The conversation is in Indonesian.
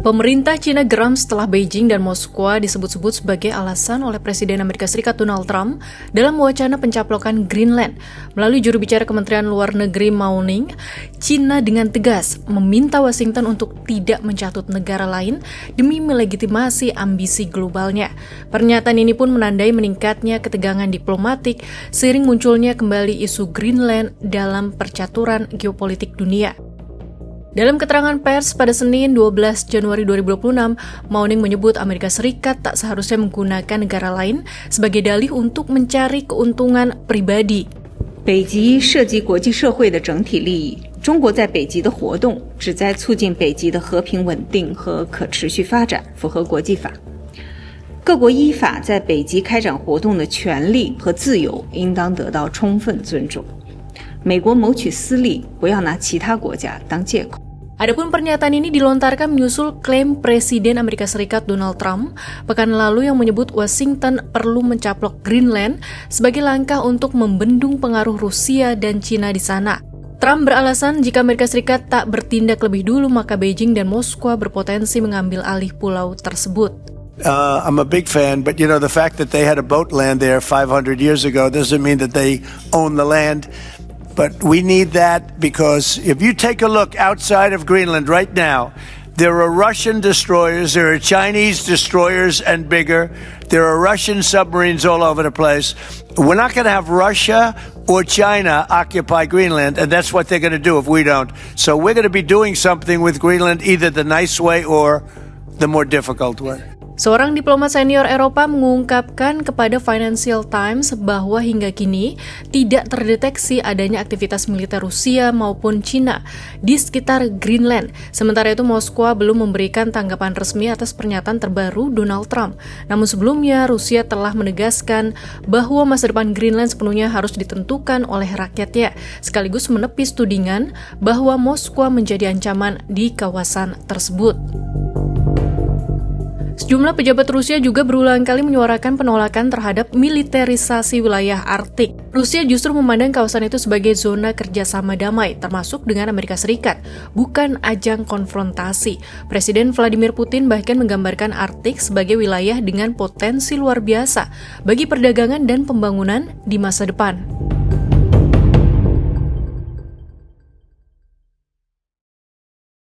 Pemerintah Cina geram setelah Beijing dan Moskwa disebut-sebut sebagai alasan oleh Presiden Amerika Serikat Donald Trump dalam wacana pencaplokan Greenland. Melalui juru bicara Kementerian Luar Negeri Mao Ning, Cina dengan tegas meminta Washington untuk tidak mencatut negara lain demi melegitimasi ambisi globalnya. Pernyataan ini pun menandai meningkatnya ketegangan diplomatik seiring munculnya kembali isu Greenland dalam percaturan geopolitik dunia. Dalam keterangan pers pada Senin 12 Januari 2026, Mao Ning menyebut Amerika Serikat tak seharusnya menggunakan negara lain sebagai dalih untuk mencari keuntungan pribadi. 北极涉及国际社会的整体利益，中国在北极的活动旨在促进北极的和平稳定和可持续发展，符合国际法。各国依法在北极开展活动的权利和自由应当得到充分尊重。美国谋取私利，不要拿其他国家当借口。Adapun pernyataan ini dilontarkan menyusul klaim Presiden Amerika Serikat Donald Trump pekan lalu yang menyebut Washington perlu mencaplok Greenland sebagai langkah untuk membendung pengaruh Rusia dan Cina di sana. Trump beralasan jika Amerika Serikat tak bertindak lebih dulu maka Beijing dan Moskwa berpotensi mengambil alih pulau tersebut. I'm a big fan, but the fact that they had a boat land there 500 years ago doesn't mean that they own the land. But we need that because if you take a look outside of Greenland right now, there are Russian destroyers, there are Chinese destroyers and bigger, there are Russian submarines all over the place. We're not going to have Russia or China occupy Greenland, and that's what they're going to do if we don't. So we're going to be doing something with Greenland, either the nice way or the more difficult way. Seorang diplomat senior Eropa mengungkapkan kepada Financial Times bahwa hingga kini tidak terdeteksi adanya aktivitas militer Rusia maupun Cina di sekitar Greenland. Sementara itu Moskwa belum memberikan tanggapan resmi atas pernyataan terbaru Donald Trump. Namun sebelumnya Rusia telah menegaskan bahwa masa depan Greenland sepenuhnya harus ditentukan oleh rakyatnya, sekaligus menepis tudingan bahwa Moskwa menjadi ancaman di kawasan tersebut. Sejumlah pejabat Rusia juga berulang kali menyuarakan penolakan terhadap militerisasi wilayah Arktik. Rusia justru memandang kawasan itu sebagai zona kerjasama damai, termasuk dengan Amerika Serikat, bukan ajang konfrontasi. Presiden Vladimir Putin bahkan menggambarkan Arktik sebagai wilayah dengan potensi luar biasa bagi perdagangan dan pembangunan di masa depan.